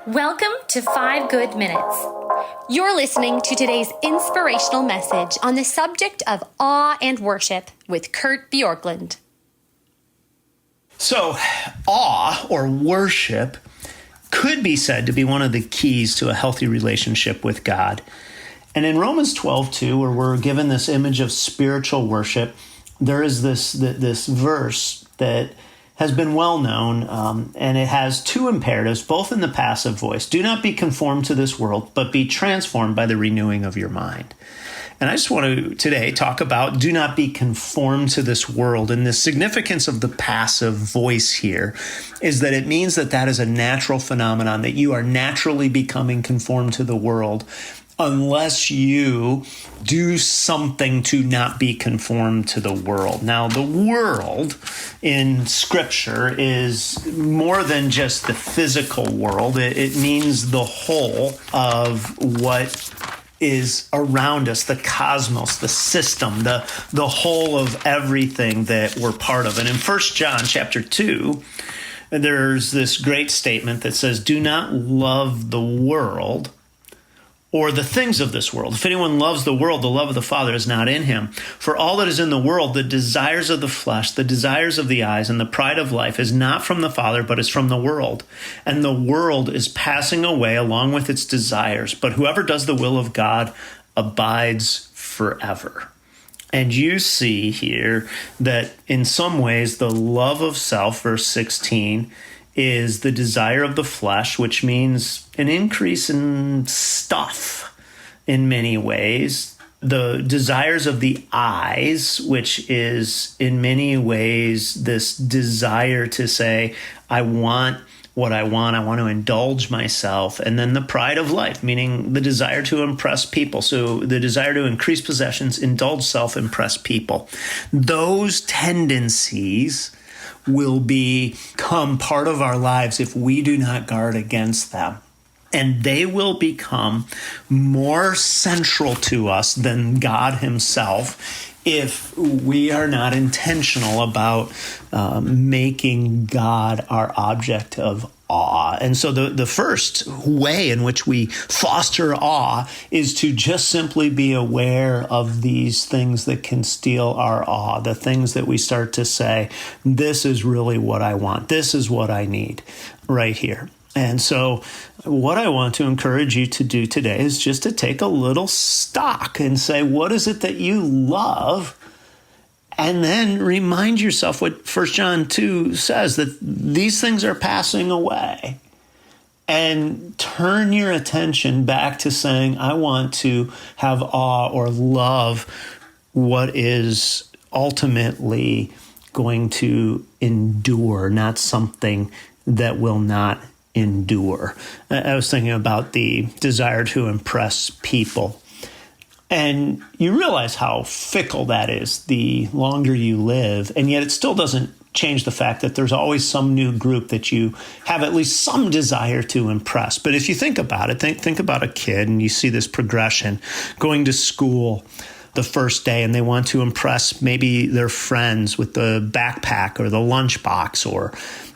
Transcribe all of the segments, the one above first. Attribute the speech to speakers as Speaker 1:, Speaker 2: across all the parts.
Speaker 1: Welcome to 5 Good Minutes. You're listening to today's inspirational message on the subject of awe and worship with Kurt Bjorklund.
Speaker 2: So, awe or worship could be said to be one of the keys to a healthy relationship with God. And in Romans 12:2, where we're given this image of spiritual worship, there is this verse that has been well known, and it has two imperatives, both in the passive voice. Do not be conformed to this world, but be transformed by the renewing of your mind. And I just want to today talk about do not be conformed to this world. And the significance of the passive voice here is that it means that is a natural phenomenon, that you are naturally becoming conformed to the world unless you do something to not be conformed to the world. Now, the world in Scripture is more than just the physical world. It means the whole of what is around us, the cosmos, the system, the whole of everything that we're part of. And in 1 John chapter 2, there's this great statement that says, do not love the world or the things of this world. If anyone loves the world, the love of the Father is not in him. For all that is in the world, the desires of the flesh, the desires of the eyes, and the pride of life is not from the Father, but is from the world. And the world is passing away along with its desires. But whoever does the will of God abides forever. And you see here that in some ways, the love of self, verse 16, is the desire of the flesh, which means an increase in stuff in many ways. The desires of the eyes, which is in many ways this desire to say, I want what I want to indulge myself. And then the pride of life, meaning the desire to impress people. So the desire to increase possessions, indulge self, impress people. Those tendencies will become part of our lives if we do not guard against them. And they will become more central to us than God himself if we are not intentional about making God our object of awe. And so the first way in which we foster awe is to just simply be aware of these things that can steal our awe, the things that we start to say, this is really what I want. This is what I need right here. And so what I want to encourage you to do today is just to take a little stock and say, what is it that you love? And then remind yourself what 1 John 2 says, that these things are passing away. And turn your attention back to saying, I want to have awe or love what is ultimately going to endure, not something that will not endure. I was thinking about the desire to impress people. And you realize how fickle that is the longer you live, and yet it still doesn't change the fact that there's always some new group that you have at least some desire to impress. But if you think about it, think about a kid, and you see this progression going to school the first day, and they want to impress maybe their friends with the backpack or the lunchbox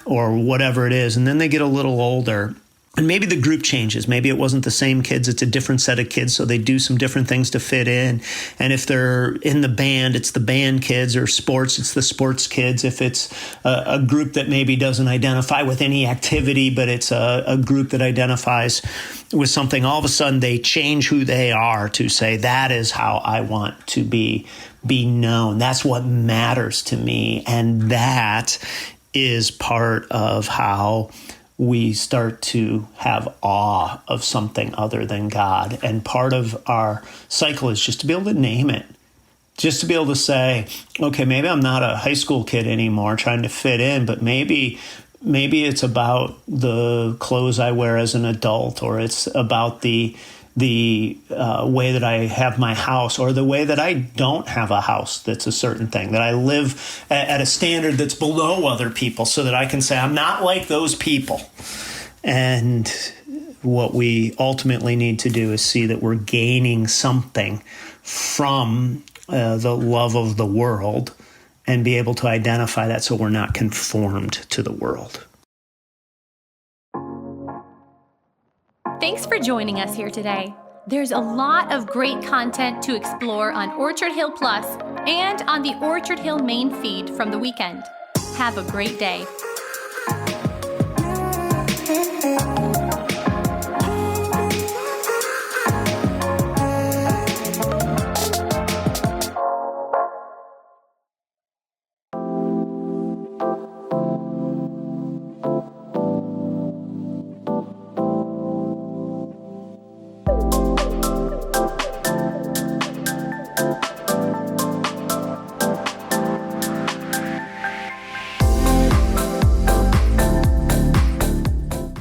Speaker 2: or whatever it is. And then they get a little older, and maybe the group changes. Maybe it wasn't the same kids. It's a different set of kids, so they do some different things to fit in. And if they're in the band, it's the band kids, or sports, it's the sports kids. If it's a group that maybe doesn't identify with any activity, but it's a group that identifies with something, all of a sudden they change who they are to say, that is how I want to be known. That's what matters to me. And that is part of how we start to have awe of something other than God. And part of our cycle is just to be able to name it. Just to be able to say, okay, maybe I'm not a high school kid anymore trying to fit in, but maybe it's about the clothes I wear as an adult, or it's about the way that I have my house, or the way that I don't have a house that's a certain thing, that I live at a standard that's below other people so that I can say I'm not like those people. And what we ultimately need to do is see that we're gaining something from the love of the world and be able to identify that so we're not conformed to the world.
Speaker 1: Thanks for joining us here today. There's a lot of great content to explore on Orchard Hill Plus and on the Orchard Hill main feed from the weekend. Have a great day.